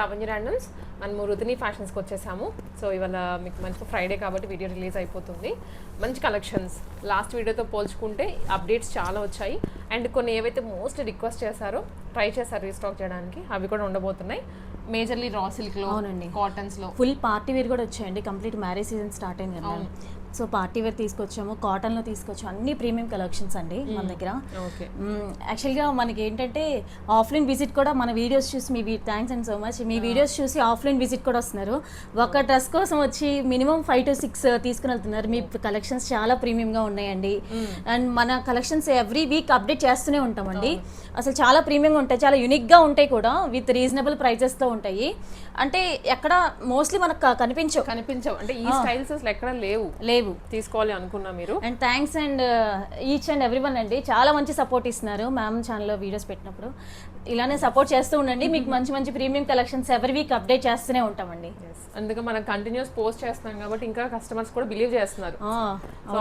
Lavanya randoms. మనము రుతిని ఫ్యాషన్స్కి వచ్చేసాము. So ఇవాళ మీకు మంచి ఫ్రైడే కాబట్టి వీడియో రిలీజ్ అయిపోతుంది. మంచి కలెక్షన్స్ లాస్ట్ వీడియోతో పోల్చుకుంటే అప్డేట్స్ చాలా వచ్చాయి. అండ్ కొన్ని ఏవైతే మోస్ట్ రిక్వెస్ట్ చేశారో ట్రై చేశారు రీస్టాక్ చేయడానికి, అవి కూడా ఉండబోతున్నాయి. మేజర్లీ రా సిల్క్లో, కాటన్స్లో ఫుల్ పార్టీ వేర్ కూడా వచ్చాయండి. కంప్లీట్ మ్యారేజ్ సీజన్ స్టార్ట్ అయింది కదా, సో పార్టీ వేర్ తీసుకొచ్చాము, కాటన్లో తీసుకొచ్చాము, అన్ని ప్రీమియం కలెక్షన్స్ అండి మన దగ్గర. యాక్చువల్గా మనకి ఏంటంటే ఆఫ్లైన్ విజిట్ కూడా మన వీడియోస్ చూసి మీ థ్యాంక్స్ అండ్ సో మచ్, మీ వీడియోస్ చూసి ఆఫ్లైన్ విజిట్ కూడా వస్తున్నారు. ఒక డ్రెస్ కోసం వచ్చి మినిమం 5 to 6 తీసుకుని వెళ్తున్నారు. మీ కలెక్షన్స్ చాలా ప్రీమియంగా ఉన్నాయండి. అండ్ మన కలెక్షన్స్ ఎవ్రీ వీక్ అప్డేట్ చేస్తూనే ఉంటామండి. అసలు చాలా ప్రీమియంగా ఉంటాయి, చాలా యూనిక్గా ఉంటాయి కూడా, విత్ రీజనబుల్ ప్రైజెస్తో ఉంటాయి. అంటే ఎక్కడ మోస్ట్లీ మనకు కనిపించవు అంటే ఈ స్టైల్స్ అసలు ఎక్కడ లేవు తీసుకోవాలి అనుకున్నా మీరు. And thanks and each and every one అండి, చాలా మంచి సపోర్ట్ ఇస్తున్నారు మ్యామ్ ఛానల్లో వీడియోస్ పెట్టినప్పుడు. ఇలానే సపోర్ట్ చేస్తూ ఉండండి. మీకు మంచి మంచి ప్రీమియం కలెక్షన్స్ ఎవరి వీక్ అప్డేట్ చేస్తూనే ఉంటామండి. అందుకే మనం కంటిన్యూస్ పోస్ట్ చేస్తున్నాం కాబట్టి ఇంకా కస్టమర్స్ కూడా బిలీవ్ చేస్తున్నారు. సో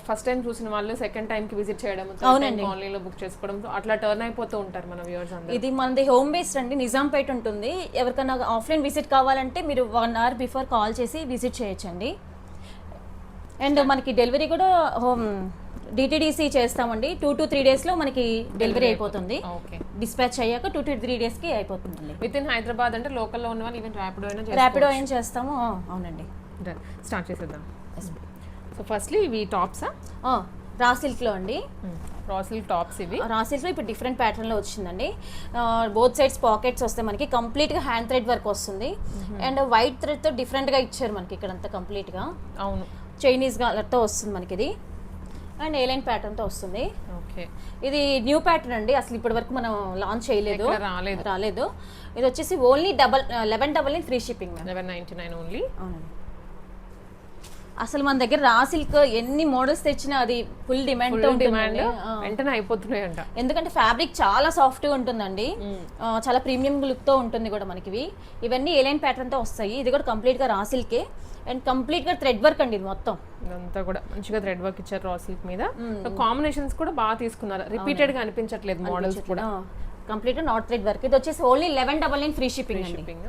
ఫస్ట్ టైం చూసిన వాళ్ళు సెకండ్ టైం కి విజిట్ చేయడం, ఆన్లైన్ లో బుక్ చేసుకోవడం, అట్లా టర్న్ అయిపోతూ ఉంటారు మన వ్యూవర్స్ అందరూ. ఇది మనది హోమ్ బేస్డ్ అండి, నిజాంపేట ఉంటుంది. ఎవరికైనా ఆఫ్లైన్ విజిట్ కావాలంటే మీరు 1 hour బిఫోర్ కాల్ చేసి విజిట్ చేయొచ్చండి. అండ్ మనకి డెలివరీ కూడా హోమ్ డిటిడిసి చేస్తామండి. 2 to 3 days లో మనకి డెలివరీ అయిపోతుంది. డిస్పాచ్ అయ్యాక 2 to 3 days కి అయిపోతుంది. విత్ ఇన్ హైదరాబాద్ అంటే లోకల్లో ఉన్న వాళ్ళు ఈవెన్ ర్యాపిడో అయినా చేస్తాము. అవునండి, స్టార్ట్ చేసేద్దాం. సో ఫస్ట్లీ ఇవి టాప్సా? రా సిల్క్ లో అండి, రా సిల్క్ టాప్స్. ఇవి రా సిల్క్ లో ఇప్పుడు డిఫరెంట్ ప్యాటర్న్ లో వచ్చిందండి. బోత్ సైడ్స్ పాకెట్స్ వస్తాయి మనకి, కంప్లీట్ గా హ్యాండ్ థ్రెడ్ వర్క్ వస్తుంది. అండ్ వైట్ థ్రెడ్ తో డిఫరెంట్ గా ఇచ్చారు మనకి ఇక్కడంతా కంప్లీట్ గా. అవును, చైనీస్ తో వస్తుంది మనకి ఇది. అండ్ ఏ లైన్ ప్యాటర్న్ తో వస్తుంది. ఓకే, ఇది న్యూ ప్యాటర్న్ అండి, అసలు ఇప్పటి వరకు మనం లాంచ్ చేయలేదు, రాలేదు. ఇది వచ్చేసి ఓన్లీ 1199 ఫ్రీ షిప్పింగ్, 1199 ఓన్లీ. అవునండి, అసలు మన దగ్గర రా సిల్క్ ఎన్ని మోడల్స్ తెచ్చినా అది ఫుల్ డిమాండ్ వెంటనే అయిపోతున్నాయి అంట. ఎందుకంటే ఫ్యాబ్రిక్ చాలా సాఫ్ట్ గా ఉంటుందండి, చాలా ప్రీమియం లుక్ తో ఉంటుంది కూడా మనకి. ఇవన్నీ ఏ లైన్ ప్యాటర్న్ తో వస్తాయి. ఇది కూడా కంప్లీట్ గా రా సిల్కే అండ్ కంప్లీట్ గా థ్రెడ్ వర్క్ అండి. ఇది మొత్తం ఇదంతా కూడా మంచిగా థ్రెడ్ వర్క్ ఇచ్చారు రా సిల్క్ మీద. కాంబినేషన్స్ కూడా బాగా తీసుకున్నారు, రిపీటెడ్ గా అనిపించట్లేదు మోడల్స్ కూడా. కంప్లీట్ గా నాట్ థ్రెడ్ వర్క్. ఇది వచ్చేసి ఓన్లీ 1199 ఫ్రీ షిప్పింగ్.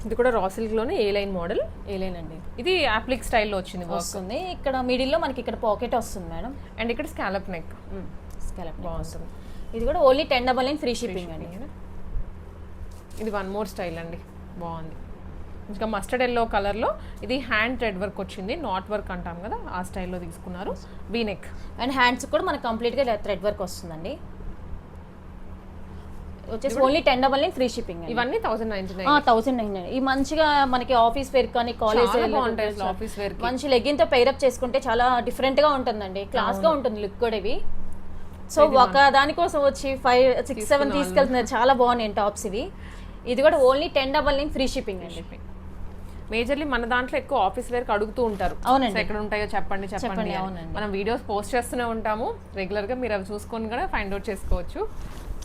ఇది కూడా రా సిల్క్ లోనే ఏ లైన్ మోడల్, ఏ లైన్ అండి. ఇది అప్లిక్ స్టైల్లో వచ్చింది, వస్తుంది. ఇక్కడ మిడిల్ లో మనకి ఇక్కడ పాకెట్ వస్తుంది మేడం. అండ్ ఇక్కడ స్కాలప్ నెక్, స్కాలప్ బాగుంటుంది. ఇది కూడా ఓన్లీ 1099 ఫ్రీ షిప్పింగ్ అండి. ఇది వన్ మోర్ స్టైల్ అండి, బాగుంది. ఇంకా మస్టర్డ్ ఎల్లో కలర్ లో ఇది హ్యాండ్ థ్రెడ్ వర్క్ వచ్చింది, నాట్ వర్క్ అంటాం కదా ఆ స్టైల్లో తీసుకున్నారు. వీ నెక్ అండ్ హ్యాండ్స్ కూడా మనకి కంప్లీట్ గా థ్రెడ్ వర్క్ వస్తుందండి. వచ్చేసి ఓన్లీ 1099 ఫ్రీ షిప్పింగ్. ఇవన్నీ 1099. ఈ మంచిగా మనకి ఆఫీస్ వేర్ కానీ కాలేజ్ ఆఫీస్ వేర్ మంచి లెగ్గిన్ తో పెయిర్ అప్ చేసుకుంటే చాలా డిఫరెంట్ గా ఉంటుందండి, క్లాస్ గా ఉంటుంది లుక్ కూడా. ఇవి సో ఒక దానికోసం వచ్చి 5, 6, 7 తీసుకెళ్తున్నారు, చాలా బాగున్నాయి టాప్స్ ఇవి. ఇది కూడా ఓన్లీ 1099 ఫ్రీ షిప్పింగ్ అండి. మేజర్లీ మన దాంట్లో ఎక్కువ ఆఫీస్ వేర్ అడుగుతూ ఉంటారు. అవునండి, ఎక్కడ ఉంటాయో చెప్పండి. మనం వీడియోస్ పోస్ట్ చేస్తూనే ఉంటాము రెగ్యులర్ గా, మీరు అవి చూసుకొని కూడా ఫైండ్ అవుట్ చేసుకోవచ్చు.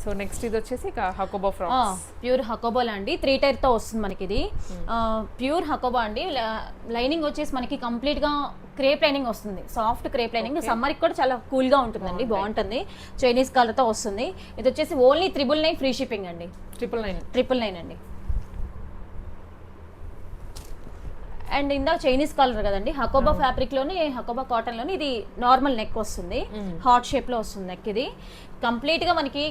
సో నెక్స్ట్ ఇది వచ్చేసి హకోబా ఫ్రాక్స్, ప్యూర్ హకోబా అండి. 3 tier తో వస్తుంది మనకి. ఇది ప్యూర్ హకోబా అండి. లైనింగ్ వచ్చేసి మనకి కంప్లీట్ గా క్రేప్ లైనింగ్ వస్తుంది, సాఫ్ట్ క్రేప్ లైనింగ్. సమ్మర్ కి కూడా చాలా కూల్ గా ఉంటుందండి, బాగుంటుంది. చైనీస్ కలర్ తో వస్తుంది. ఇది వచ్చేసి ఓన్లీ 999 ఫ్రీ షిప్పింగ్ అండి. 999 అండి. అండ్ ఇందాక చైనీస్ కలర్ కదండి, హకోబా ఫ్యాబ్రిక్ లోని, హకోబా కాటన్ లోని ఇది నార్మల్ నెక్ వస్తుంది, హార్ట్ షేప్ లో వస్తుంది నెక్. ఇది కంప్లీట్ గా మనకి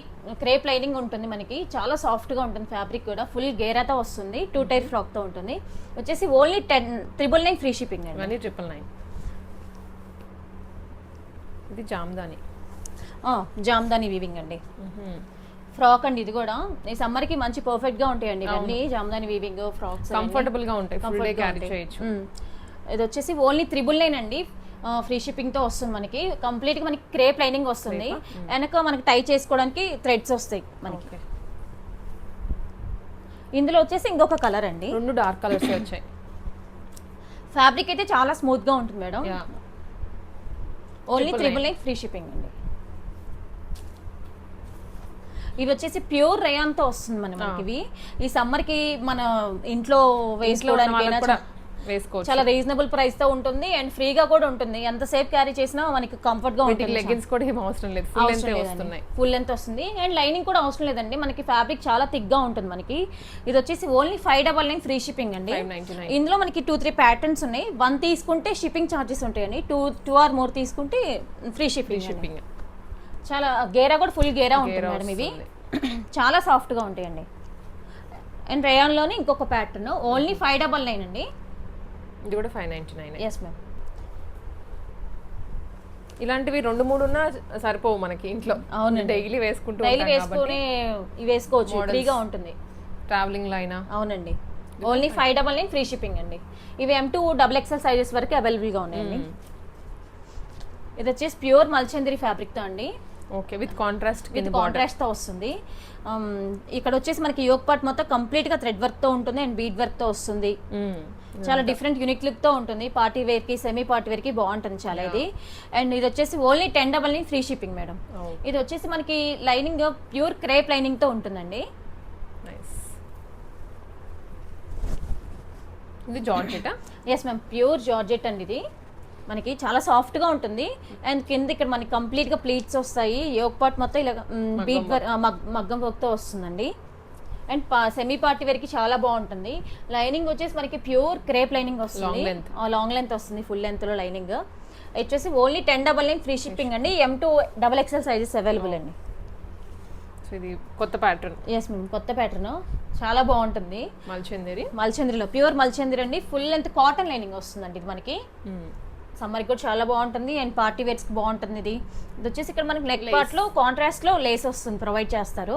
క్రేప్ లైనింగ్ ఉంటుంది, మనకి చాలా సాఫ్ట్ గా ఉంటుంది. ఫ్యాబ్రిక్ కూడా ఫుల్ గేరాతో వస్తుంది, 2 tier ఫ్రాక్ తో ఉంటుంది. వచ్చేసి ఓన్లీ 999 ఫ్రీ షిప్పింగ్ అండి. 999. ఇది జామ్దాని వీవింగ్ అండి, ఫ్రాక్ అండి. ఇది కూడా ఈ సమ్మర్ కి మంచి పర్ఫెక్ట్ గా ఉంటాయండి ఇవన్నీ. జామ్దాని వీవింగ్ ఫ్రాక్స్ కంఫర్టబుల్ గా ఉంటాయి, ఫుల్ డే క్యారీ చేయొచ్చు. ఇది వచ్చేసి ఓన్లీ 999 అండి, ఫ్రీ షిప్పింగ్ తో వస్తుంది మనకి. కంప్లీట్ గా మనకి క్రేప్ లైనింగ్ వస్తుంది, వెనక మనకి టై చేసుకోవడానికి థ్రెడ్స్ వస్తాయి మనకి. ఇందులో వచ్చేసి ఇంకొక కలర్ అండి, 2 డార్క్ కలర్స్ వచ్చాయి. ఫ్యాబ్రిక్ అయితే చాలా స్మూత్ గా ఉంటుంది మేడం. ఓన్లీ 999 ఫ్రీ షిప్పింగ్ అండి. ఇవి వచ్చేసి ప్యూర్ రేయాన్ తో వస్తుంది మనకి. ఇవి ఈ సమ్మర్ కి మన ఇంట్లో వేసుకోవడానికి వేసుకోవచ్చు. చాలా రీజనబుల్ ప్రైస్ తో ఉంటుంది అండ్ ఫ్రీగా కూడా ఉంటుంది. ఎంతసేపు క్యారీ చేసినా మనకి కంఫర్ట్ గా ఉంటుంది. లెగ్గిన్స్ కూడా ఏం అవసరం లేదు, ఫుల్ లెంత్ వస్తున్నాయి. ఫుల్ లెంత్ వస్తుంది అండ్ లైనింగ్ కూడా అవసరం లేదండి. మనకి ఫ్యాబ్రిక్ చాలా థిక్ గా ఉంటుంది మనకి. ఇది వచ్చేసి ఓన్లీ 599 ఫ్రీ షిప్పింగ్ అండి. 599. ఇందులో మనకి 2-3 ప్యాటర్న్స్ ఉన్నాయి. 1 తీసుకుంటే షిప్పింగ్ ఛార్జెస్ ఉంటాయండి. 2 ఆర్ మోర్ తీసుకుంటే ఫ్రీ షిప్పింగ్. చాలా గేరా కూడా ఫుల్ గేరా ఉంటుంది మేడం. ఇవి చాలా సాఫ్ట్ గా ఉంటాయండి. అండ్ రేయాన్ లోనే ఇంకొక ప్యాటర్న్ ఓన్లీ 599 అండి. ఇది కూడా 599. Yes ma'am. ఇలాంటివి 2-3 ఉన్నా సరిపోవు మనకి ఇంట్లో. అవునండి, డైలీ వేసుకుంటూ డైలీ వేసుకుని వేసుకోవచ్చు, ఫ్రీగా ఉంటుంది ట్రావెలింగ్ లో అయినా. అవునండి. ఓన్లీ 599 ఫ్రీ షిప్పింగ్ అండి. ఇవి M2 XXL సైజెస్ వరకు అవైలబుల్ గా ఉన్నాయండి. ఇది వచ్చేసి ప్యూర్ మల్చంద్రి ఫ్యాబ్రిక్ తో అండి. ఓకే, విత్ కాంట్రాస్ట్ తో వస్తుంది. ఇక్కడ వచ్చేసి మనకి యోక్ పార్ట్ మొత్తం కంప్లీట్ గా థ్రెడ్ వర్క్ తో ఉంటుంది అండ్ బీడ్ వర్క్ తో వస్తుంది. చాలా డిఫరెంట్ యూనిక్ లుక్ తో ఉంటుంది. పార్టీ వేర్ కి సెమీ పార్టీ వేర్ కి బాగుంటుంది చాలా ఇది. అండ్ ఇది వచ్చేసి ఓన్లీ 1099 ఫ్రీ షిప్పింగ్ మేడం. ఇది వచ్చేసి మనకి లైనింగ్ ప్యూర్ క్రేప్ లైనింగ్ తో ఉంటుందండి. ఇది జార్జెటా? ఎస్ మ్యామ్, ప్యూర్ జార్జెట్ అండి. ఇది మనకి చాలా సాఫ్ట్ గా ఉంటుంది అండ్ కింద ఇక్కడ మనకి కంప్లీట్ గా ప్లీట్స్ వస్తాయి. యోక్ పార్ట్ మొత్తం ఇలా బీట్ మగ్గం వర్క్ తో వస్తుందండి. అండ్ సెమీ పార్టీ వేర్ కి చాలా బాగుంటుంది. లైనింగ్ వచ్చేసి మనకి ప్యూర్ క్రేప్ లైనింగ్ వస్తుంది. లాంగ్ లెంత్ వస్తుంది, ఫుల్ లెంత్ లో లైనింగ్. వచ్చేసి ఓన్లీ 1099 ఫ్రీ షిప్పింగ్ అండి. M2 XXL సైజెస్ అవైలబుల్ అండి. ఇది కొత్త ప్యాటర్న్. ఎస్ మ్యామ్, కొత్త ప్యాటర్న్ చాలా బాగుంటుంది. మల్చంద్రిలో ప్యూర్ మల్చంద్రి అండి. ఫుల్ లెంత్ కాటన్ లైనింగ్ వస్తుందండి. ఇది మనకి సమ్మర్ కూడా చాలా బాగుంటుంది అండ్ పార్టీ వేర్స్ కి బాగుంటుంది. ఇది వచ్చేసి ఇక్కడ మనకి నెక్ పార్ట్ లో కాంట్రాస్ట్ లో లేస్ వస్తుంది, ప్రొవైడ్ చేస్తారు.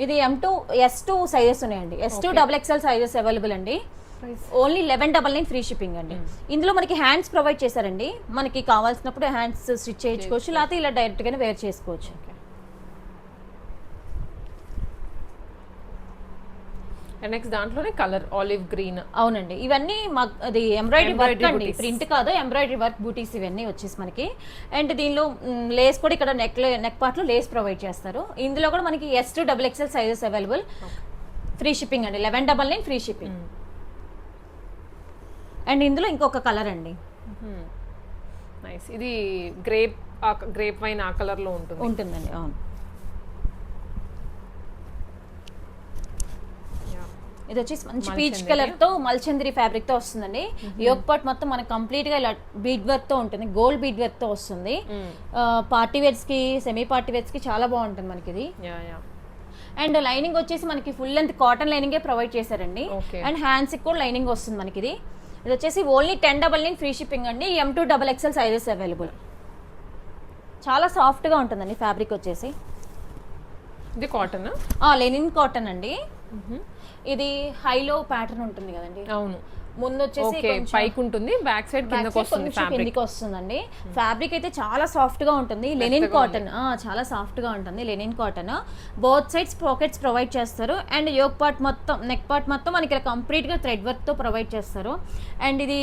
ఇది M2 S2 సైజెస్ ఉన్నాయండి. S2 XXL సైజెస్ అవైలబుల్ అండి. ఓన్లీ 1199 ఫ్రీ షిప్పింగ్ అండి. ఇందులో మనకి హ్యాండ్స్ ప్రొవైడ్ చేశారండి. మనకి కావాల్సినప్పుడు హ్యాండ్స్ స్టిచ్ చేయించుకోవచ్చు, లేకపోతే ఇలా డైరెక్ట్ గానే వేర్ చేసుకోవచ్చు. నెక్స్ట్ దాంట్లోనే కలర్ ఆలివ్ గ్రీన్. అవునండి, ఇవన్నీ అది ఎంబ్రాయిడరీ వర్క్ అండి, ప్రింట్ కాదు, ఎంబ్రాయిడరీ వర్క్ బూటీస్ ఇవన్నీ వచ్చేసి మనకి. అండ్ దీనిలో లేస్ కూడా ఇక్కడ నెక్ పార్ట్ లో లేస్ ప్రొవైడ్ చేస్తారు. ఇందులో కూడా మనకి S2 XXL sizes available. Free shipping అండి, 1199 ఫ్రీ షిప్పింగ్. అండ్ ఇందులో ఇంకొక కలర్ అండి. నైస్. ఇది గ్రేప్ వైన్ ఆ కలర్ లో ఉంటుందండి. అవును, ఇది వచ్చేసి మంచి పీచ్ కలర్ తో మల్చంద్రి ఫ్యాబ్రిక్ తో వస్తుందండి. యోక్ పార్ట్ మొత్తం మనకి కంప్లీట్ గా ఇలా బీడ్ వర్క్ తో ఉంటుంది, గోల్డ్ బీడ్ వర్క్ తో వస్తుంది. పార్టీ వేర్స్ కి సెమీ పార్టీ వేర్స్ కి చాలా బాగుంటుంది మనకి ఇది. అండ్ లైనింగ్ వచ్చేసి మనకి full length cotton lining provide చేశారండి. అండ్ హ్యాండ్స్ కి కూడా లైనింగ్ వస్తుంది మనకి ఇది. ఇది వచ్చేసి ఓన్లీ 1099 ఫ్రీ షిప్పింగ్ అండి. M2 XXL sizes available. చాలా సాఫ్ట్ గా ఉంటుందండి ఫ్యాబ్రిక్ వచ్చేసి. ఇది కాటన్, లెనిన్ కాటన్ అండి. ఇది హైలో ప్యాటర్న్ ఉంటుంది కదండి. అవును, ముందు వచ్చేసి పైకి ఉంటుంది, బ్యాక్ సైడ్ కిందకి వస్తుందండి. ఫ్యాబ్రిక్ అయితే చాలా సాఫ్ట్ గా ఉంటుంది. లెనిన్ కాటన్ చాలా సాఫ్ట్ గా ఉంటుంది. Linen cotton both sides pockets provide చేస్తారు. అండ్ యోక్ పార్ట్ మొత్తం నెక్ పార్ట్ మొత్తం మనకి కంప్లీట్ గా థ్రెడ్ వర్క్ తో ప్రొవైడ్ చేస్తారు. అండ్ ఇది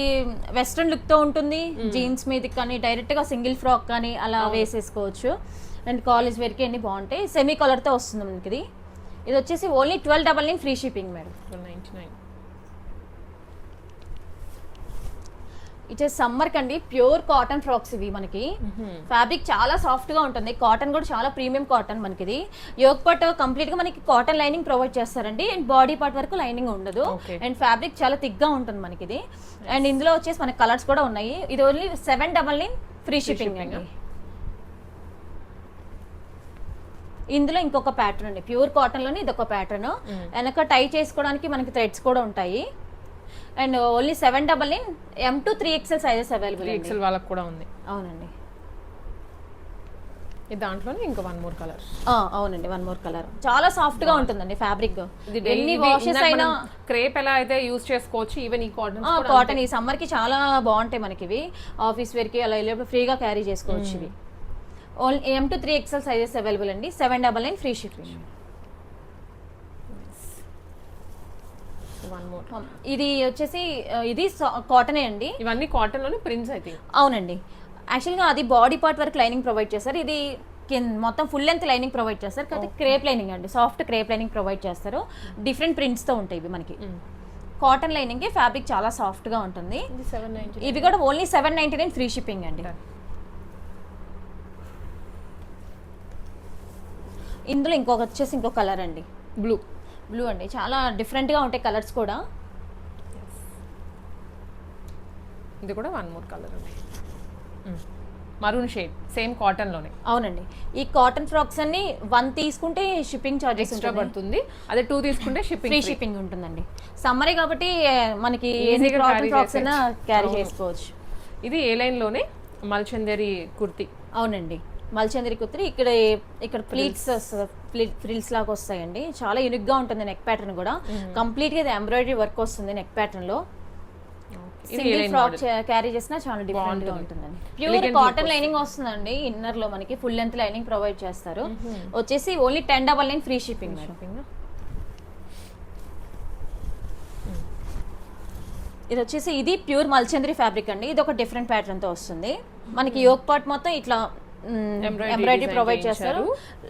వెస్ట్రన్ లుక్ తో ఉంటుంది. జీన్స్ మీదకి కానీ డైరెక్ట్ గా సింగిల్ ఫ్రాక్ కానీ అలా వేసేసుకోవచ్చు. అండ్ కాలేజ్ వేర్ కి అన్ని బాగుంటాయి. సెమీ కలర్ తో వస్తుంది మనకి ఇది. ఇది వచ్చేసి ఓన్లీ 1299 ఫ్రీ షిప్పింగ్ మేడం. 1299. ఇది సమ్మర్ కండి ప్యూర్ కాటన్ ఫ్రాక్స్ ఇవి మనకి. ఫ్యాబ్రిక్ చాలా సాఫ్ట్ గా ఉంటుంది. కాటన్ కూడా చాలా ప్రీమియం కాటన్ మనకి ఇది. యోక్ పార్ట్ కంప్లీట్ గా మనకి కాటన్ లైనింగ్ ప్రొవైడ్ చేస్తారండి. అండ్ బాడీ పార్ట్ వరకు లైనింగ్ ఉండదు. అండ్ ఫ్యాబ్రిక్ చాలా థిక్ గా ఉంటుంది మనకి ఇది. అండ్ ఇందులో వచ్చేసి మనకి కలర్స్ కూడా ఉన్నాయి. ఇది ఓన్లీ 799 ఫ్రీ షిప్పింగ్ అండి. ఇందులో ఇంకొక ప్యాటర్న్ అండి, ప్యూర్ కాటన్ లోనే ఇది ఒక ప్యాటర్న్. వెనక టై చేసుకోవడానికి మనకి థ్రెడ్స్ కూడా ఉంటాయి. And only 799 M2 3XL sizes available. 3XL వాళ్ళకి కూడా ఉంది. అవునండి, దాంట్లోనే ఇంకా వన్ మోర్ కలర్. అవునండి, వన్ మోర్ కలర్. చాలా సాఫ్ట్ గా ఉంటుందండి ఫ్యాబ్రిక్. ఎన్ని వాషెస్ అయినా క్రేప్ ఎలా అయితే యూజ్ చేసుకోవచ్చు. ఈవెన్ ఈ కాటన్ ఈ సమ్మర్ కి చాలా బాగుంటాయి మనకి ఇవి. ఆఫీస్ వేర్ కి అలా ఫ్రీగా క్యారీ చేసుకోవచ్చు ఇవి. Only M2 3XL sizes available అండి. 799 ఫ్రీ షిప్పింగ్. ఇది వచ్చేసి ఇది కాటనే అండి. ఇవన్నీ కాటన్ లోనే ప్రింట్స్ అయితే. అవునండి, యాక్చువల్గా అది బాడీ పార్ట్ వరకు లైనింగ్ ప్రొవైడ్ చేస్తారు. ఇది మొత్తం ఫుల్ లెంత్ లైనింగ్ ప్రొవైడ్ చేస్తారు. కాకపోతే క్రేప్ లైనింగ్ అండి, సాఫ్ట్ క్రేప్ లైనింగ్ ప్రొవైడ్ చేస్తారు. డిఫరెంట్ ప్రింట్స్ తో ఉంటాయి ఇవి మనకి. కాటన్ లైనింగ్, ఫ్యాబ్రిక్ చాలా సాఫ్ట్ గా ఉంటుంది. ఇది 790. ఇవి కూడా ఓన్లీ 799 ఫ్రీ షిప్పింగ్ అండి. ఇందులో ఇంకో కలర్ అండి, బ్లూ అండి. చాలా డిఫరెంట్ గా ఉంటాయి కలర్స్ కూడా. ఇది కూడా వన్ మోర్ కలర్ ఉంది, మరూన్ షేడ్, సేమ్ కాటన్ లోనే. అవునండి. ఈ కాటన్ ఫ్రాక్స్ అన్ని 1 తీసుకుంటే షిప్పింగ్ చార్జెస్ ఎక్స్ట్రా పడుతుంది, అదే 2 తీసుకుంటే ఫ్రీ షిప్పింగ్ ఉంటుందండి. సమ్మరే కాబట్టి మనకి Easy-గా కాటన్ carry ఫ్రాక్స్ అయినా క్యారీ అవును. చేసుకోవచ్చు. ఇది ఏ లైన్ లోనే మల్చందేరి కుర్తి. అవునండి, మల్చందరి కుర్తి. ఇక్కడ ప్లీట్స్ ఫ్రిల్స్ లాగా వస్తాయండి. చాలా యూనిక్ గా ఉంటుంది. నెక్ ప్యాటర్న్ కూడా కంప్లీట్ గా ఇది ఎంబ్రాయిడరీ వర్క్ వస్తుంది నెక్ ప్యాటర్న్ లో. సింగిల్ ఫ్రాక్ క్యారీ చేసినా చాలా డిఫరెంట్ గా ఉంటుందండి. ప్యూర్ కాటన్ లైనింగ్ వస్తుందండి. ఇన్నర్ లో మనకి ఫుల్ లెంత్ లైనింగ్ ప్రొవైడ్ చేస్తారు. వచ్చేసి ఓన్లీ 1099 ఫ్రీ షిప్పింగ్. ఇది వచ్చేసి ఇది ప్యూర్ మల్చంద్రి ఫ్యాబ్రిక్ అండి. ఇది ఒక డిఫరెంట్ ప్యాటర్న్ తో వస్తుంది. మనకి యోక్ పార్ట్ మొత్తం ఇట్లా ఎంబ్రాయిడరీ ప్రొవైడ్ చేస్తారు.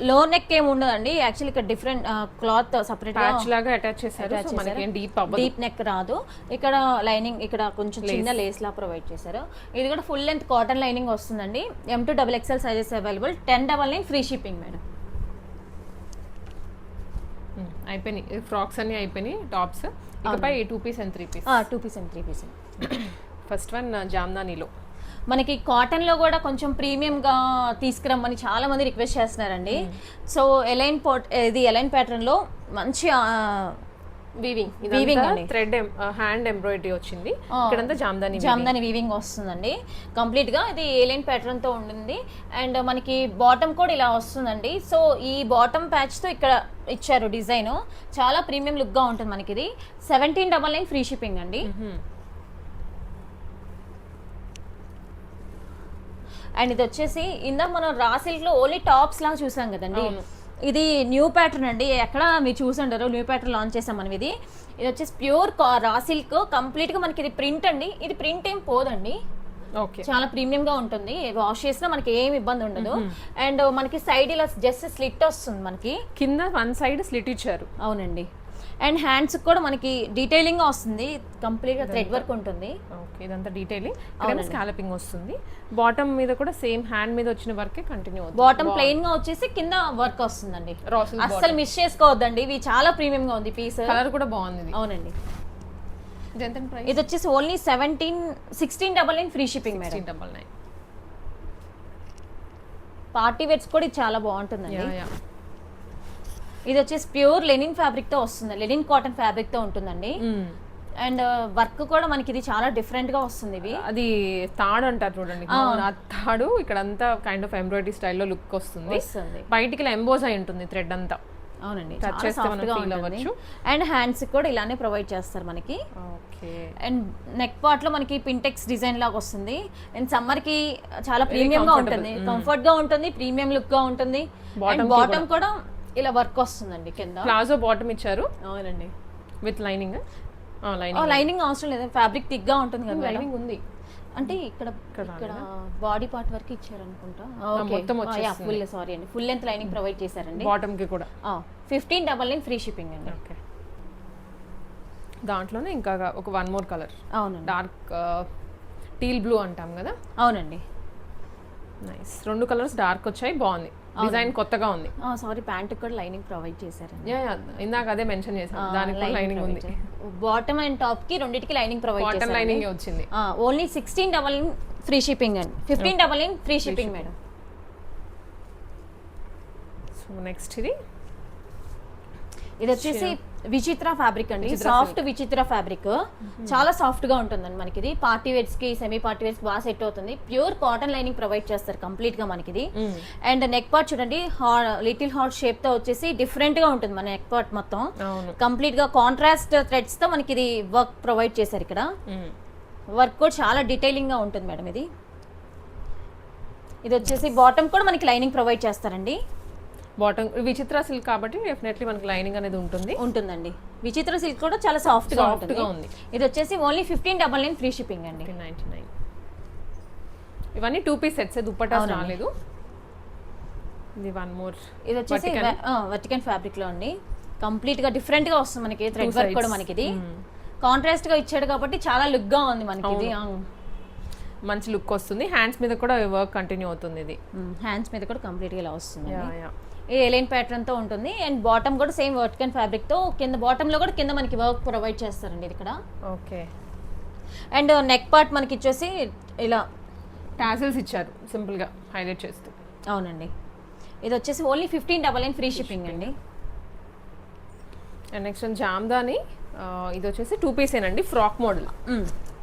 లో నెక్ ఏమి ఉండదండి. యాక్చువల్లీ ఇక్కడ డిఫరెంట్ క్లాత్ సపరేట్ లాగా అటాచ్ చేశారు. సో మనకి డీప్ నెక్ రాదు. ఇక్కడ లైనింగ్ ఇక్కడ కొంచెం చిన్న లేస్ లా ప్రొవైడ్ చేశారు. ఇది కూడా ఫుల్ లెంత్ కాటన్ లైనింగ్ వస్తుందండి. M2 XXL sizes available. 1099 free shipping madam. అయిపోయినాయి ఫ్రాక్స్ అన్ని అయిపోయినాయి. టాప్స్ ఇకపై 2 piece and 3 piece. 2 piece and 3 piece. First one జామ్దానీలో మనకి కాటన్ లో కూడా కొంచెం ప్రీమియం గా తీసుకురమ్మని చాలా మంది రిక్వెస్ట్ చేస్తున్నారండి. సో ఎలైన్ ప్యాటర్న్ లో మంచి వీవింగ్ అండి. థ్రెడ్ హ్యాండ్ ఎంబ్రాయిడరీ వచ్చింది. ఇక్కడంతా జామ్దాని వీవింగ్ వస్తుందండి కంప్లీట్ గా. ఇది ఏలైన్ ప్యాటర్న్ తో ఉంటుంది. అండ్ మనకి బాటమ్ కూడా ఇలా వస్తుందండి. సో ఈ బాటమ్ ప్యాచ్ తో ఇక్కడ ఇచ్చారు డిజైన్. చాలా ప్రీమియం లుక్ గా ఉంటుంది మనకి. ఇది 1799 ఫ్రీ షిప్పింగ్ అండి. అండ్ ఇది వచ్చేసి ఇందాక మనం రా సిల్క్ లో ఓన్లీ టాప్స్ లాగా చూసాం కదండి. ఇది న్యూ ప్యాటర్న్ అండి. ఎక్కడ మీరు చూసుంటారు, న్యూ ప్యాటర్న్ లాంచ్ చేసాం మనం. ఇది వచ్చేసి ప్యూర్ రా సిల్క్ కంప్లీట్ గా మనకి ఇది ప్రింట్ అండి. ఇది ప్రింట్ ఏం పోదండి. చాలా ప్రీమియం గా ఉంటుంది. వాష్ చేసినా మనకి ఏం ఇబ్బంది ఉండదు. అండ్ మనకి సైడ్ ఇలా జస్ట్ స్లిట్ వస్తుంది. మనకి కింద వన్ సైడ్ స్లిట్ ఇచ్చారు. అవునండి. అండ్ హ్యాండ్స్ కూడా మనకి డీటెయిలింగ్ గా వస్తుంది. కంప్లీట్ గా థ్రెడ్ వర్క్ ఉంటుంది. ఇదంతా డీటెయిలింగ్, స్కాలపింగ్ వస్తుంది. బాటమ్ మీద కూడా సేమ్ హ్యాండ్ మీద వచ్చిన వర్క్ కంటిన్యూ అవుతుంది. బాటమ్ ప్లెయిన్ గా వచ్చేసి కింద వర్క్ వస్తుందండి. అస్సలు మిస్ చేసుకోవద్దండి. ఇవి చాలా ప్రీమియం గా ఉంది. పీస్ కలర్ కూడా బాగుంది. అవునండి. ఇది వచ్చేసి only 1699 free shipping madam. 1699. Party wears కూడా ఇది చాలా బాగుంటుందండి. ఇది వచ్చేసి ప్యూర్ లెనిన్ ఫ్యాబ్రిక్ తో వస్తుంది. లెనిన్ కాటన్ ఫ్యాబ్రిక్ తో ఉంటుందండి. అండ్ వర్క్ కూడా మనకి ఇది చాలా డిఫరెంట్ గా వస్తుంది. ఇవి అది తాడు అంటారు చూడండి. తాడు ఇక్కడ అంతా కైండ్ ఆఫ్ ఎంబ్రాయిడరీ స్టైల్లో లుక్ వస్తుంది. బయటికి ఇలా ఎంబోజ్ అయి ఉంటుంది థ్రెడ్ అంతా. అవునండి, టచ్ చేస్తే మనం ఫీల్ అవ్వచ్చు. అండ్ హ్యాండ్స్ కూడా ఇలానే ప్రొవైడ్ చేస్తారు మనకి. అండ్ నెక్ పార్ట్ లో మనకి పింటెక్స్ డిజైన్ లాగా వస్తుంది. అండ్ సమ్మర్ కి చాలా ప్రీమియం గా ఉంటుంది, కంఫర్ట్ గా ఉంటుంది, ప్రీమియం లుక్ గా ఉంటుంది. బాటమ్ కూడా ఇలా వర్క్ వస్తుందండి. కింద ప్లాజో బాటమ్ ఇచ్చారు. అవునండి, విత్ లైనింగ్. లైనింగ్ అవసరం లేదు, ఫ్యాబ్రిక్ థిక్ గా ఉంటుంది కదా. లైనింగ్ ఉంది అంటే ఇక్కడ బాడీ పార్ట్ వరకు ఇచ్చారు అనుకుంటా. ఫుల్ సారీ అండి, ఫుల్ లెంత్ లైనింగ్ ప్రొవైడ్ చేశారండి. బాటమ్ కి కూడా 1599 ఫ్రీ షిప్పింగ్ అండి. ఓకే, దాంట్లోనే ఇంకా ఒక వన్ మోర్ కలర్. అవునండి, డార్క్ టీల్ బ్లూ అంటాం కదా. అవునండి, నైస్. 2 కలర్స్ డార్క్ వచ్చాయి, బాగుంది. డిజైన్ కొత్తగా ఉంది. సారీ, ప్యాంట్ కూడా లైనింగ్ ప్రొవైడ్ చేశారండి. ఇందాక అదే మెన్షన్ చేశాను, దానికి కూడా లైనింగ్ ఉంది. బాటమ్ అండ్ టాప్ కి రెండిటికి లైనింగ్ ప్రొవైడ్ చేశారు. కాటన్ లైనింగ్ వచ్చింది. ఓన్లీ 1699 ఫ్రీ షిప్పింగ్ అండి. 1599 free shipping madam. So next ఇది వచ్చేసి విచిత్ర ఫ్యాబ్రిక్ అండి. సాఫ్ట్ విచిత్ర ఫ్యాబ్రిక్, చాలా సాఫ్ట్ గా ఉంటుందండి మనకి. ఇది పార్టీ వేర్స్ కి, సెమీ పార్టీ వేర్స్ కి బాగా సెట్ అవుతుంది. ప్యూర్ కాటన్ లైనింగ్ ప్రొవైడ్ చేస్తారు కంప్లీట్ గా మనకి. అండ్ నెక్ పార్ట్ చూడండి, లిటిల్ హార్ట్ షేప్ తో వచ్చేసి డిఫరెంట్ గా ఉంటుంది మన నెక్ పార్ట్ మొత్తం. కంప్లీట్ గా కాంట్రాస్ట్ థ్రెడ్స్ తో మనకి ఇది వర్క్ ప్రొవైడ్ చేశారు. ఇక్కడ వర్క్ కూడా చాలా డీటెయిలింగ్ గా ఉంటుంది మేడం. ఇది వచ్చేసి బాటమ్ కూడా మనకి లైనింగ్ ప్రొవైడ్ చేస్తారండి. బాటమ్ విచిత్ర సిల్క్ కాబట్టి డెఫినెట్లీ మనకి లైనింగ్ అనేది ఉంటుందండి. విచిత్ర సిల్క్ కూడా చాలా సాఫ్ట్ గా ఉంది. ఇది వచ్చేసి ఓన్లీ 1599 ఫ్రీ షిప్పింగ్ అండి. 1599. ఇవన్నీ 2 పీస్ సెట్స్, దుప్పటాస్ రాలేదు. ఇది వన్ మోర్. ఇది వచ్చేసి వర్టికన్ ఫ్యాబ్రిక్ లో అండి. కంప్లీట్ గా డిఫరెంట్ గా వస్తుంది మనకి. థ్రెడ్ వర్క్ కూడా మనకి. ఇది కాంట్రాస్ట్ గా ఇచ్చాడు కాబట్టి చాలా లుక్ గా ఉంది మనకి ఇది. మంచి లుక్ వస్తుంది. హ్యాండ్స్ మీద కూడా వర్క్ కంటిన్యూ అవుతుంది. ఇది హ్యాండ్స్ మీద కూడా కంప్లీట్ గా ఇలా వస్తుంది. యా ఈ ఎలైన్ ప్యాటర్న్ తో ఉంటుంది. అండ్ బాటమ్ కూడా సేమ్ వర్టికల్ ఫ్యాబ్రిక్ తో కింద బాటమ్ లో కూడా కింద మనకి వర్క్ ప్రొవైడ్ చేస్తారండి ఇక్కడ. ఓకే. అండ్ నెక్ పార్ట్ మనకి ఇచ్చేసి ఇలా టాసిల్స్ ఇచ్చారు సింపుల్ గా హైలైట్ చేస్తూ. అవునండి. ఇది వచ్చేసి ఓన్లీ 1599 ఫ్రీ షిప్పింగ్ అండి. అండ్ నెక్స్ట్ జామ్దాని ఇది వచ్చేసి 2 పీసేనండి, ఫ్రాక్ మోడల్.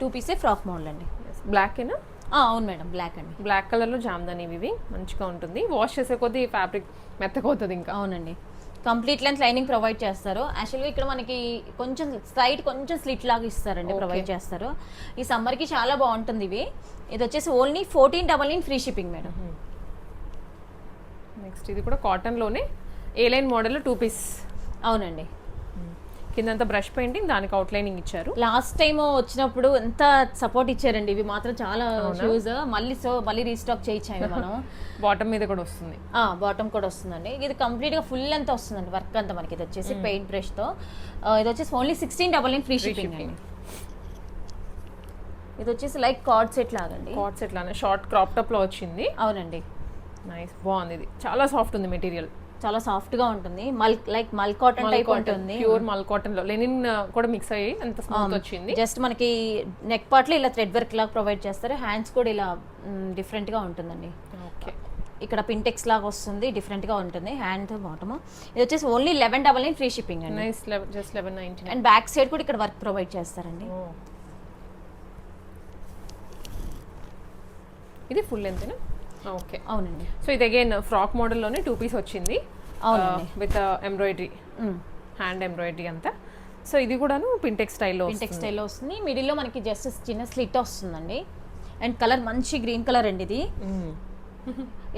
2 పీసే ఫ్రాక్ మోడల్ అండి. బ్లాక్ ఏనా? అవును మేడం, బ్లాక్ అండి. బ్లాక్ కలర్లో జామ్దాని ఇవి మంచిగా ఉంటుంది. వాష్ చేసే కొద్దీ ఫ్యాబ్రిక్ మెత్తకవుతుంది ఇంకా. అవునండి. కంప్లీట్ లెంత్ లైనింగ్ ప్రొవైడ్ చేస్తారు. యాక్చువల్గా ఇక్కడ మనకి కొంచెం సైడ్ కొంచెం స్లిట్ లాగా ఇస్తారండి, ప్రొవైడ్ చేస్తారు. ఈ సమ్మర్కి చాలా బాగుంటుంది ఇవి. ఇది వచ్చేసి only 1499 free shipping madam. Next ఇది కూడా కాటన్లోనే ఏ లైన్ మోడల్ 2 పీస్. అవునండి. కిందంతా బ్రష్ పెయింటింగ్, దానికి అవుట్ లైనింగ్ ఇచ్చారు. లాస్ట్ టైం వచ్చినప్పుడు ఎంత సపోర్ట్ ఇచ్చారండి. ఇవి మాత్రం చాలా షూస్ మళ్ళీ రీస్టాక్ చేయించాము మనం. బాటమ్ మీద కూడా వస్తుంది. బాటమ్ కూడా వస్తుందండి. ఇది కంప్లీట్ గా ఫుల్ అంతా వస్తుందండి వర్క్ అంతా మనకి. ఇది వచ్చేసి పెయింట్ బ్రష్ తో. ఇది వచ్చేసి ఓన్లీ 1699 ఫ్రీ షిప్పింగ్ అండి. ఇది వచ్చేసి లైక్ కార్డ్ సెట్ లాగండి. కార్డ్ సెట్ లానే షార్ట్ క్రాప్ టాప్ లో వచ్చింది. అవునండి. నైస్, బాగుంది. ఇది చాలా సాఫ్ట్ ఉంది మెటీరియల్, చాలా సాఫ్ట్ గా ఉంటుంది. లైక్ మల్ కాటన్ టైప్ ఉంటుంది. ప్యూర్ మల్ కాటన్ లో లెనిన్ కూడా మిక్స్ అయ్యి అంత స్మూత్ వచ్చింది. జస్ట్ మనకి నెక్ పార్ట్ లో ఇలా థ్రెడ్ వర్క్ లాగా ప్రొవైడ్ చేస్తారు. హ్యాండ్స్ కూడా ఇలా డిఫరెంట్ గా ఉంటుందండి. ఓకే. ఇక్కడ పింటెక్స్ లాగా వస్తుంది, డిఫరెంట్ గా ఉంటుంది. Hand bottom. ఇది వచ్చేసి ఓన్లీ 1199 ఫ్రీ షిప్పింగ్ అండి. Nice, just 1199. And back side కూడా ఇక్కడ వర్క్ ప్రొవైడ్ చేస్తారండి. ఇది ఫుల్ లెంతేనా? ఓకే. అవునండి. సో ఇది అగైన్ ఫ్రాక్ మోడల్లోనే 2 పీస్ వచ్చింది. అవునండి. విత్ ఎంబ్రాయిడరీ, హ్యాండ్ ఎంబ్రాయిడరీ అంతా. సో ఇది కూడాను పింటెక్స్ స్టైల్లో వస్తుంది. మిడిల్ లో మనకి జస్ట్ చిన్న స్లిట్ వస్తుందండి. అండ్ కలర్ మంచి గ్రీన్ కలర్ అండి ఇది.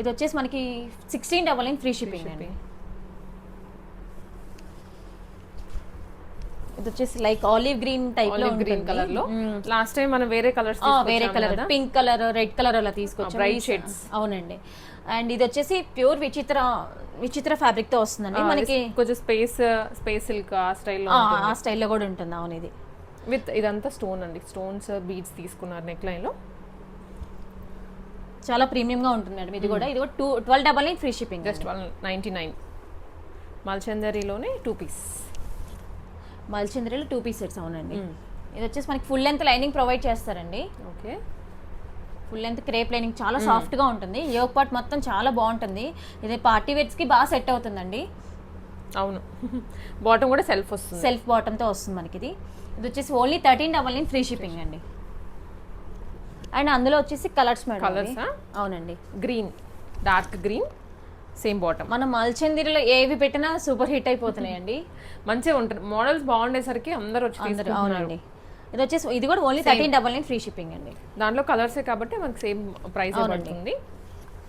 ఇది వచ్చేసి మనకి 1699 ఫ్రీ షిప్పింగ్ అండి. ఇది వచ్చేసి లైక్ ఆలివ్ గ్రీన్ టైప్ లో గ్రీన్ కలర్ లో. లాస్ట్ టైం మనం వేరే colour pink colour, red colour అలా తీసుకొచ్చాం, బ్రైట్ షేడ్స్. అవునండి. అండ్ ఇది వచ్చేసి ప్యూర్ విచిత్ర ఫ్యాబ్రిక్ తో వస్తుందండి. మనకి కొంచెం స్పేస్ సిల్క్ ఆ స్టైల్లో కూడా ఉంటుంది. అవును. ఇది విత్ ఇదంతా స్టోన్ అండి, స్టోన్స్ బీడ్స్ తీసుకున్నారు నెక్ లైన్ లో. చాలా ప్రీమియం గా ఉంటుంది మేడం. ఇది కూడా 1299 ఫ్రీ షిప్పింగ్. జస్ట్ 199. మల్చందరిలోనే 2 పీస్. మల్చందరిలో 2 పీస్ సెట్స్. అవునండి. ఇది వచ్చేసి మనకి ఫుల్ లెంత్ లైనింగ్ ప్రొవైడ్ చేస్తారండి. Okay. Full length crepe lining చాలా సాఫ్ట్ గా ఉంటుంది. యోక్ పార్ట్ మొత్తం చాలా బాగుంటుంది. ఇది పార్టీ వేర్స్ కి బాగా సెట్ అవుతుందండి. అవును. బాటమ్ కూడా సెల్ఫ్ వస్తుంది, సెల్ఫ్ బాటమ్ తో వస్తుంది మనకి. ఇది వచ్చేసి ఓన్లీ 1399 ఫ్రీ షిప్పింగ్ అండి. అండ్ అందులో వచ్చేసి కలర్స్ మేడం. కలర్స్? అవునండి. Green, dark green, same bottom. మనం మల్చందిరిలో ఏవి పెట్టినా సూపర్ హిట్ అయిపోతున్నాయండి. మంచిగా ఉంటుంది. మోడల్స్ బాగుండేసరికి అందరూ వచ్చి తీసుకుంటున్నారు. అవునండి. ఇది వచ్చేసి ఇది కూడా ఓన్లీ 1399 ఫ్రీ షిప్పింగ్ అండి. దాంట్లో కలర్సే కాబట్టి మనకి సేమ్ ప్రైస్ పడుతుంది.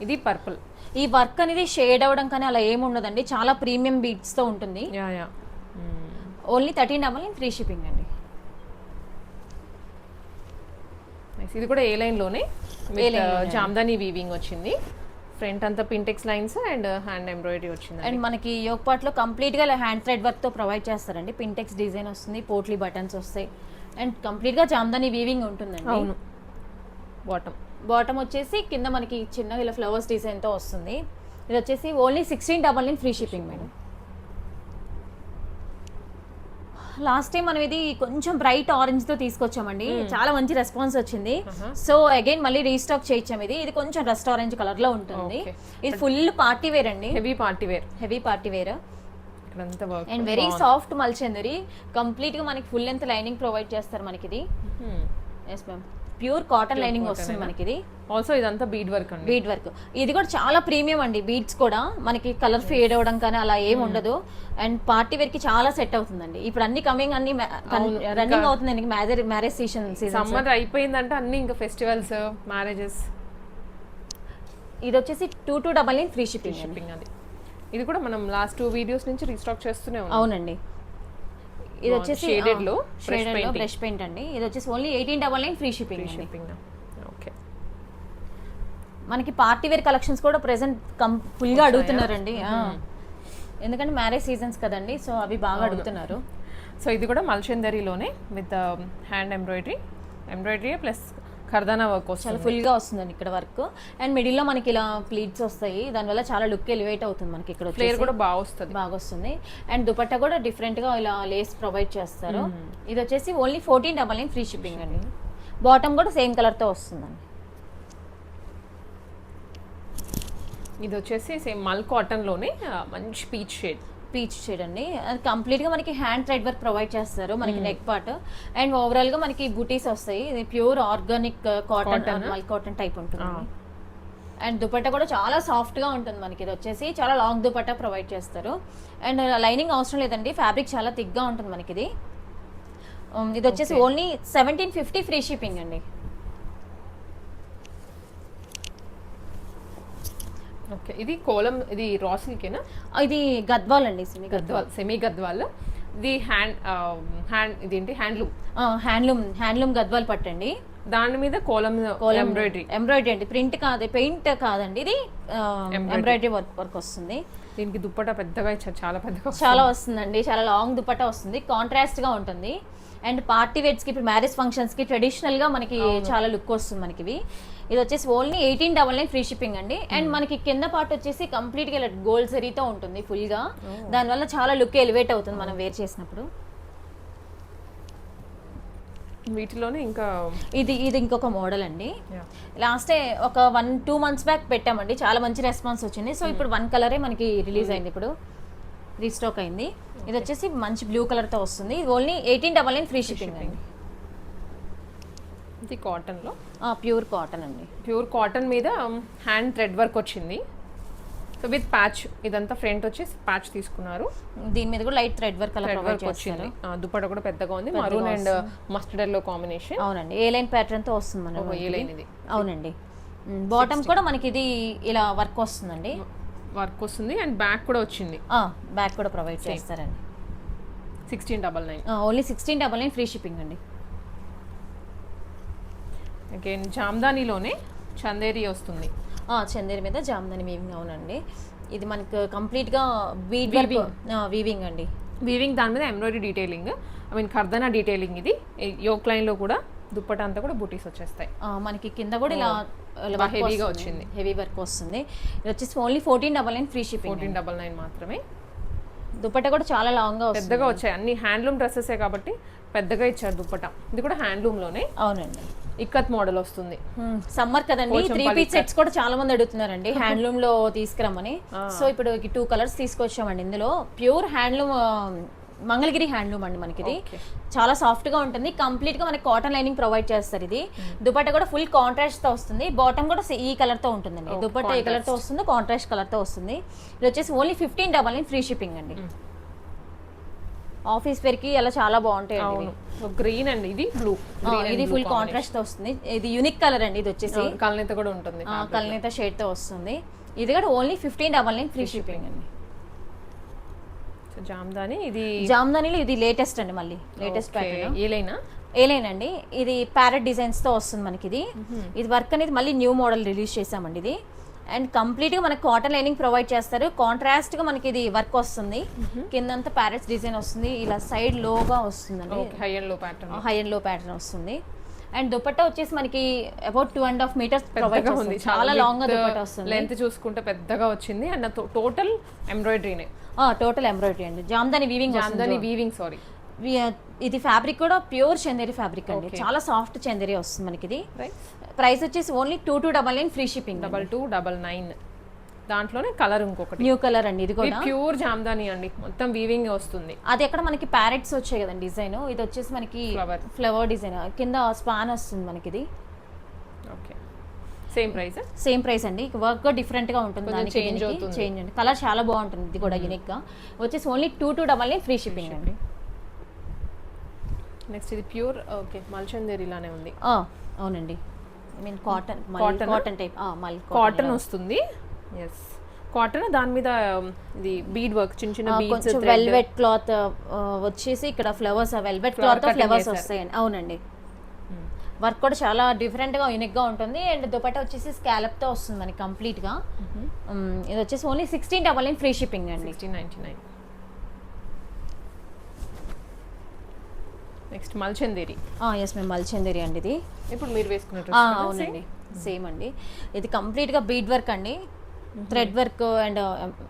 ఇది పర్పుల్. ఈ వర్క్ అనేది షేడ్ అవ్వడం కానీ అలా ఏమి ఉండదండి. చాలా ప్రీమియం బీట్స్ తో ఉంటుంది. ఓన్లీ 1399 ఫ్రీ షిప్పింగ్ అండి. ఇది కూడా ఏ లైన్ లోనే జామ్దాని వీవింగ్ వచ్చింది. ఫ్రంట్ అంతా pintucks lines and hand embroidery వచ్చింది. అండ్ మనకి యోక్ పార్ట్ లో కంప్లీట్ గా హ్యాండ్ థ్రెడ్ వర్క్ తో ప్రొవైడ్ చేస్తారండి. పింటెక్స్ డిజైన్ వస్తుంది, పోట్లీ బటన్స్ వస్తాయి. అండ్ కంప్లీట్ గా జామ్దాని వీవింగ్ ఉంటుందండి. అవును. బాటమ్ వచ్చేసి కింద మనకి చిన్న ఇలా ఫ్లవర్స్ డిజైన్ తో వస్తుంది. ఇది వచ్చేసి only 1699 free shipping madam. Last time మనం ఇది కొంచెం బ్రైట్ ఆరెంజ్ తో తీసుకొచ్చామండి. చాలా మంచి రెస్పాన్స్ వచ్చింది. సో అగైన్ మళ్ళీ రీస్టాక్ చేయించాం. ఇది కొంచెం రస్ట్ ఆరెంజ్ కలర్ లో ఉంటుంది. ఇది ఫుల్ పార్టీ వేర్ అండి. Heavy party wear. And very soft Mulchanderi. Complete గా మనకి ఫుల్ లెంత్ లైనింగ్ ప్రొవైడ్ చేస్తారు మనకి. ఇది yes ma'am, pure cotton lining వస్తుంది మనకి. ఇది ఆల్సో ఇదంతా బీడ్ వర్క్ అండి. Bead work. ఇది కూడా చాలా ప్రీమియం అండి. బీడ్స్ కూడా మనకి కలర్ ఫేడ్ అవ్వడం కానీ అలా ఏం ఉండదు. అండ్ పార్టీ వేర్ కి చాలా సెట్ అవుతుందండి. ఇప్పుడు అన్ని కమింగ్, అన్ని రన్నింగ్ అవుతుందండి. మ్యారేజ్ సీజన్ సమ్మర్ అయిపోయిందంటే అన్ని ఇంకా ఫెస్టివల్స్, మ్యారేజెస్. ఇది వచ్చేసి 2299 ఫ్రీ షిప్పింగ్. అది ఇది కూడా మనం లాస్ట్ 2 వీడియోస్ నుంచి రీస్టాక్ చేస్తూనే ఉన్నాం. అవునండి. ఇది వచ్చేసి షేడెడ్ లో బ్రష్ పెయింట్ అండి. ఇది వచ్చేసి ఓన్లీ 1899 ఫ్రీ షిప్పింగ్. ఓకే. మనకి పార్టీ వేర్ కలెక్షన్స్ కూడా ప్రెసెంట్ ఫుల్ గా అడుగుతున్నారండి. ఎందుకంటే మ్యారేజ్ సీజన్స్ కదండి, సో అవి బాగా అడుగుతున్నారు. సో ఇది కూడా మల్చందరిలోనే విత్ హ్యాండ్ ఎంబ్రాయిడరీ ప్లస్ ఖర్దానా వర్క్ చాలా వస్తుంది. ఫుల్గా వస్తుందండి ఇక్కడ వర్క్. అండ్ మిడిల్లో మనకి ఇలా ప్లీట్స్ వస్తాయి, దానివల్ల చాలా లుక్ ఎలివేట్ అవుతుంది మనకి. ఇక్కడ ఫ్లేర్ కూడా బాగా వస్తుంది. బాగా వస్తుంది. అండ్ దుపట్టా కూడా డిఫరెంట్గా ఇలా లేస్ ప్రొవైడ్ చేస్తారు. ఇది వచ్చేసి ఓన్లీ 1499 ఫ్రీ షిప్పింగ్ అండి. బాటమ్ కూడా సేమ్ కలర్తో వస్తుందండి. ఇది వచ్చేసి సేమ్ మల్ కాటన్లోనే మంచి పీచ్ షేడ్ అండి. అది కంప్లీట్గా మనకి హ్యాండ్ థ్రెడ్ వర్క్ ప్రొవైడ్ చేస్తారు మనకి నెక్ పార్ట్. అండ్ ఓవరాల్గా మనకి బూటీస్ వస్తాయి. ఇది ప్యూర్ ఆర్గానిక్ కాటన్ మల్ కాటన్ టైప్ ఉంటుంది. అండ్ దుపట్టా కూడా చాలా సాఫ్ట్గా ఉంటుంది మనకి. ఇది వచ్చేసి చాలా లాంగ్ దుపట్టా ప్రొవైడ్ చేస్తారు. అండ్ లైనింగ్ అవసరం లేదండి, ఫ్యాబ్రిక్ చాలా థిక్గా ఉంటుంది మనకి ఇది. ఇది వచ్చేసి ఓన్లీ 1750 ఫ్రీ షిప్పింగ్ అండి. ఓకే, ఇది కోలం, ఇది రా సిల్కేనా? ఇది గద్వాల్ అండి, సెమీ గద్వాల్. ఇది ఇదేంటి హ్యాండ్లూమ్ గద్వాల్ పట్టండి. దాని మీద కోలం ఎంబ్రాయిడరీ అండి, ప్రింట్ కాదు, పెయింట్ కాదండి, ఇది ఎంబ్రాయిడరీ వర్క్ వస్తుంది. దీనికి దుపట్టా పెద్దగా ఇచ్చారు, చాలా వస్తుందండి, చాలా లాంగ్ దుపట్టా వస్తుంది, కాంట్రాస్ట్ గా ఉంటుంది. అండ్ పార్టీ వేర్స్ కి, ఇప్పుడు మ్యారేజ్ ఫంక్షన్స్ కి ట్రెడిషనల్ గా మనకి చాలా లుక్ వస్తుంది మనకి. ఇది వచ్చేసి ఓన్లీ 1899 ఫ్రీ షిప్పింగ్ అండి. అండ్ మనకి కింద పార్ట్ వచ్చేసి కంప్లీట్ గా గోల్డ్ జరీతో ఉంటుంది ఫుల్ గా, దానివల్ల చాలా లుక్ ఎలివేట్ అవుతుంది మనం వేర్ చేసినప్పుడు. వీటిలోనే ఇంకా ఇది ఇంకొక మోడల్ అండి. లాస్ట్ ఒక 1-2 మంత్స్ బ్యాక్ పెట్టామండి, చాలా మంచి రెస్పాన్స్ వచ్చింది. సో ఇప్పుడు 1 కలరే మనకి రిలీజ్ అయింది, ఇప్పుడు రీస్టాక్ అయింది. ఇది వచ్చేసి మంచి బ్లూ కలర్ తో వస్తుంది. ఇది ఓన్లీ 1899 ఫ్రీ షిప్పింగ్ అండి. ఇది కాటన్లో ప్యూర్ కాటన్ అండి. ప్యూర్ కాటన్ మీద హ్యాండ్ థ్రెడ్ వర్క్ వచ్చింది. సో విత్ ప్యాచ్, ఇదంతా ఫ్రంట్ వచ్చి ప్యాచ్ తీసుకున్నారు. దీని మీద కూడా లైట్ థ్రెడ్ వర్క్ వచ్చింది. దుపట్టా కూడా పెద్దగా ఉంది, maroon and mustard yellow combination. అవునండి, ఏ లైన్ ప్యాటర్న్ తో వస్తుంది మనకి. ఏ లైన్ ఇది? అవునండి. బాటమ్ కూడా మనకి ఇది ఇలా వర్క్ వస్తుందండి, వర్క్ వస్తుంది. అండ్ బ్యాక్ కూడా వచ్చింది, బ్యాక్ కూడా ప్రొవైడ్ చేస్తారండి. 1699, ఓన్లీ 1699 ఫ్రీ షిప్పింగ్ అండి. అగైన్ జామ్దానీలోనే చందేరి వస్తుంది. చందేరి మీద జామ్దాని వీవింగ్. అవునండి, ఇది మనకు కంప్లీట్ గా వీవింగ్ అండి. వీవింగ్, దాని మీద ఎంబ్రాయిడరీ డీటెయిలింగ్, ఖర్దానా డీటెయిలింగ్. ఇది యోక్ లైన్ లో కూడా దుప్పటా అంతా కూడా బూటీస్ వచ్చేస్తాయి మనకి. కింద కూడా ఇలా హెవీగా వచ్చింది, హెవీ వర్క్ వస్తుంది. ఇది వచ్చేసి ఓన్లీ 1499 ఫ్రీ షిప్పింగ్. 1499 మాత్రమే. దుపట్టా కూడా చాలా లాంగ్ గా పెద్దగా వచ్చాయి, అన్ని హ్యాండ్లూమ్ డ్రెస్సెసే కాబట్టి పెద్దగా ఇచ్చారు దుపట్టా. ఇది కూడా హ్యాండ్లూమ్ లోనే. అవునండి, ఇక్కత్ మోడల్ వస్తుంది. సమ్మర్ కదండి, 3 పీస్ సెట్స్ కూడా చాలా మంది అడుగుతున్నారండి హ్యాండ్లూమ్ లో తీసుకురమ్మని. సో ఇప్పుడు 2 కలర్స్ తీసుకొచ్చామండి. ఇందులో ప్యూర్ హ్యాండ్లూమ్, మంగళగిరి హ్యాండ్లూమ్ అండి మనకి. ఇది చాలా సాఫ్ట్ గా ఉంటుంది, కంప్లీట్ గా మనకి కాటన్ లైనింగ్ ప్రొవైడ్ చేస్తారు. ఇది దుపట్టా కూడా ఫుల్ కాంట్రాస్ట్ తో వస్తుంది. బాటమ్ కూడా ఈ కలర్ తో ఉంటుందండి. దుపట్టా ఏ కలర్ తో వస్తుంది, కాంట్రాస్ట్ కలర్ తో వస్తుంది. ఇది వచ్చేసి ఓన్లీ 1599 ఫ్రీ షిప్పింగ్ అండి. ఆఫీస్ వేర్ కి అలా చాలా బాగుంటాయి. గ్రీన్ అండి, ఇది బ్లూ. ఇది ఫుల్ కాంట్రాస్ట్ తో వస్తుంది. ఇది యూనిక్ కలర్ అండి. ఇది వచ్చేసి కల్నేత కూడా ఉంటుంది, కల్నేత షేడ్ తో వస్తుంది. ఇది కూడా ఓన్లీ 1599 ఫ్రీ షిప్పింగ్ అండి. జామ్దానీలో ఇది లేటెస్ట్ అండి, మళ్ళీ లేటెస్ట్ ప్యాటర్న్. ఏలైనా అండి, ఇది ప్యారెట్ డిజైన్స్ తో వస్తుంది మనకి. ఇది వర్క్ అనేది మళ్ళీ న్యూ మోడల్ రిలీజ్ చేసామండి ఇది. అండ్ కంప్లీట్ గా మనకి కాటన్ లైనింగ్ ప్రొవైడ్ చేస్తారు. కాంట్రాస్ట్ గా మనకి ఇది వర్క్ వస్తుంది, కిందంతా ప్యారెట్స్ డిజైన్ వస్తుంది, ఇలా సైడ్ లోగా వస్తుందండి, హై అండ్ లో ప్యాటర్న్ వస్తుంది. అండ్ దుపట్టా వచ్చేసి మనకి అబౌట్ 2.5 మీటర్స్ ప్రొవైడ్ చేస్తుంది, చాలా లాంగ్ గా దుపట్టా వస్తుంది. లెంత్ చూసుకుంటే పెద్దగా వచ్చింది. అండ్ టోటల్ ఎంబ్రాయిడరీనే, టోటల్ ఎంబ్రాయిడరీ అండి. Jamdani weaving, sorry. ఇది ఫ్యాబ్రిక్ కూడా ప్యూర్ చందేరి ఫ్యాబ్రిక్ అండి, చాలా సాఫ్ట్ చందేరి వస్తుంది మనకి. ఇది ప్రైస్ వచ్చేసి ఓన్లీ 2299 ఫ్రీ షిప్పింగ్. 2299. దాంట్లోనే కలర్ ఇంకొకటి న్యూ కలర్ అండి. ఇది కూడా ప్యూర్ జామ్దాని అండి, మొత్తం వీవింగ్ వస్తుంది. అది ఎక్కడ మనకి ప్యారెట్స్ వచ్చాయి కదండి డిజైన్. ఇది వచ్చేసి మనకి ఫ్లవర్ డిజైన్, కింద స్పాన్ వస్తుంది మనకి. ఇది ఓకే, సేమ్ ప్రైస్ అండి. వర్క్ డిఫరెంట్ గా ఉంటుంది, చేంజ్ అండి. కలర్ చాలా బాగుంటుంది, ఇది కూడా యూనిక్ గా. వచ్చేసి ఓన్లీ 2299 ఫ్రీ షిప్పింగ్ అండి. నెక్స్ట్ ఇది ప్యూర్ మల్చందేరి లానే ఉంది. అవునండి, కాటన్ టైప్ కాటన్ వస్తుంది. కాటన్, దాని మీద ఇది బీడ్ వర్క్, చిన్న బీడ్స్, వెల్వెట్ క్లాత్ వచ్చేసి ఇక్కడ ఫ్లవర్స్, వెల్వెట్ క్లాత్ ఫ్లవర్స్ వస్తాయండి. అవునండి, వర్క్ కూడా చాలా డిఫరెంట్ గా యూనిక్ గా ఉంటుంది. అండ్ దుపట్టా వచ్చేసి స్కాలప్ తో వస్తుంది మనకి కంప్లీట్ గా. ఇది వచ్చేసి ఓన్లీ 1699 ఫ్రీ షిప్పింగ్ అండి. 1699. నెక్స్ట్ మల్చందేరి. ఎస్ మేము మల్చందేరి అండి ఇది. ఇప్పుడు మీరు వేసుకున్న అవునండి సేమ్ అండి. ఇది కంప్లీట్గా బీడ్ వర్క్ అండి, థ్రెడ్ వర్క్ అండ్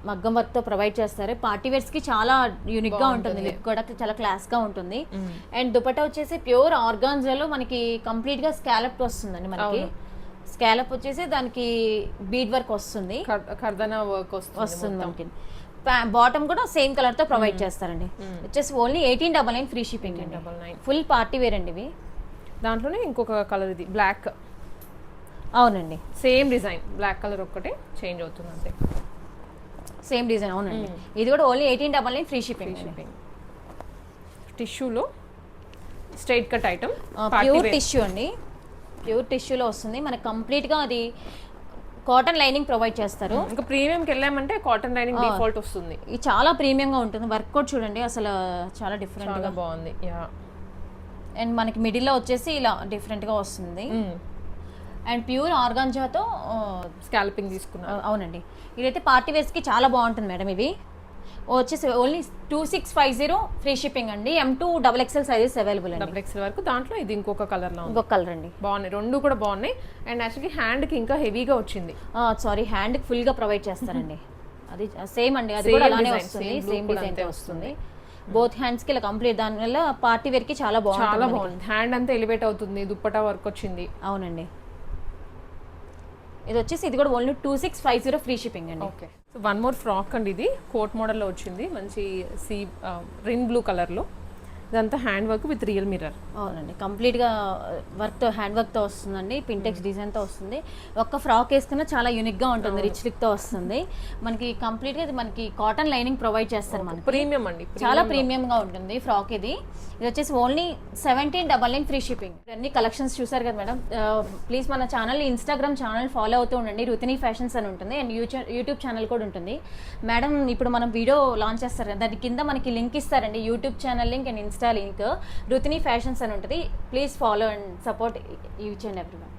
మగ్గం వర్క్తో ప్రొవైడ్ చేస్తారు. పార్టీ వేర్స్కి చాలా యూనిక్గా ఉంటుంది, లుక్ కూడా చాలా క్లాస్గా ఉంటుంది. అండ్ దుపట్టా వచ్చేసి ప్యూర్ ఆర్గాన్జాలో మనకి కంప్లీట్గా స్కాలప్ వస్తుందండి. మనకి స్కాలప్ వచ్చేసి దానికి బీడ్ వర్క్ వస్తుంది, కర్దనా వర్క్ వస్తుంది మనకి. బాటమ్ కూడా సేమ్ కలర్ తో ప్రొవైడ్ చేస్తారండి. వచ్చేసి ఓన్లీ 1899 ఫ్రీ షిప్పింగ్ అండి. ఫుల్ పార్టీ వేర్ అండి ఇవి. దాంట్లోనే ఇంకొక కలర్ ఇది బ్లాక్. అవునండి సేమ్ డిజైన్, బ్లాక్ కలర్ ఒక్కటే చేంజ్ అవుతుంది అంతే, సేమ్ డిజైన్. అవునండి ఇది కూడా ఓన్లీ 1899 ఫ్రీ షిప్పింగ్. టిష్యూలో straight cut item, pure tissue అండి, ప్యూర్ టిష్యూలో వస్తుంది మనకి. కంప్లీట్గా అది కాటన్ లైనింగ్ ప్రొవైడ్ చేస్తారు. ఇంకా ప్రీమియంకి వెళ్ళామంటే కాటన్ లైనింగ్ డిఫాల్ట్ వస్తుంది. ఇది చాలా ప్రీమియంగా ఉంటుంది. వర్క్ కూడా చూడండి అసలు చాలా డిఫరెంట్గా బాగుంది. అండ్ మనకి మిడిల్లో వచ్చేసి ఇలా డిఫరెంట్గా వస్తుంది. అండ్ ప్యూర్ ఆర్గాంజాతో స్కాల్పింగ్ తీసుకున్నాను. అవునండి ఇదైతే పార్టీ వేర్స్కి చాలా బాగుంటుంది మేడం. ఇవి వచ్చేసి ఓన్లీ 2650 ఫ్రీ షిప్పింగ్ అండి. M2 XXL సైజెస్ అవైలబుల్ అండి. XXL వరకు. దాంట్లో ఇది ఇంకొక కలర్ లో, ఇంకొక కలర్ అండి. బాగున్నాయి, రెండు కూడా బాగున్నాయి. అండ్ యాక్చువల్లీ హ్యాండ్ కి ఇంకా హెవీగా వచ్చింది. సారీ హ్యాండ్ కి ఫుల్ గా ప్రొవైడ్ చేస్తారండి. అది సేమ్ అండి, అది కూడా అలానే వస్తుంది, సేమ్ డిజైన్ తో వస్తుంది. బోత్ హ్యాండ్స్ కి ఇలా కంప్లీట్, దాని వల్ల పార్టీ వేర్ కి చాలా బాగుంది. హ్యాండ్ అంతా ఎలివేట్ అవుతుంది, దుప్పటా వర్క్ వచ్చింది. అవునండి ఇది వచ్చేసి ఇది కూడా ఓన్లీ 2650 ఫ్రీ షిప్పింగ్ అండి. Okay. So one more frock అండి, ఇది కోట్ మోడల్లో వచ్చింది, మంచి సీ రిన్ బ్లూ కలర్లో. ఇదంతా hand work with real mirror. అవునండి కంప్లీట్గా వర్క్తో హ్యాండ్ వర్క్తో వస్తుందండి, పింటెక్స్ డిజైన్తో వస్తుంది. ఒక్క ఫ్రాక్ వేసుకున్న చాలా యూనిక్గా ఉంటుంది, రిచ్ లుక్తో వస్తుంది మనకి. కంప్లీట్గా ఇది మనకి కాటన్ లైనింగ్ ప్రొవైడ్ చేస్తారు మనకి. ప్రీమియం అండి, చాలా ప్రీమియంగా ఉంటుంది ఫ్రాక్ ఇది. ఇది వచ్చేసి ఓన్లీ 1799 ఫ్రీ షిప్పింగ్. అన్ని కలెక్షన్స్ చూసారు కదా మేడం. ప్లీజ్ మన ఛానల్ ఇన్స్టాగ్రామ్ ఛానల్ ఫాలో అవుతూ ఉండండి, రుతిని ఫ్యాషన్స్ అని ఉంటుంది. అండ్ యూట్యూబ్ ఛానల్ కూడా ఉంటుంది. మేడం ఇప్పుడు మనం వీడియో లాంచ్ చేస్తారు కదా, దాని కింద మనకి లింక్ ఇస్తారండి, YouTube channel link and Insta link. Ruthini fashions అని ఉంటుంది. Please follow and support each and everyone.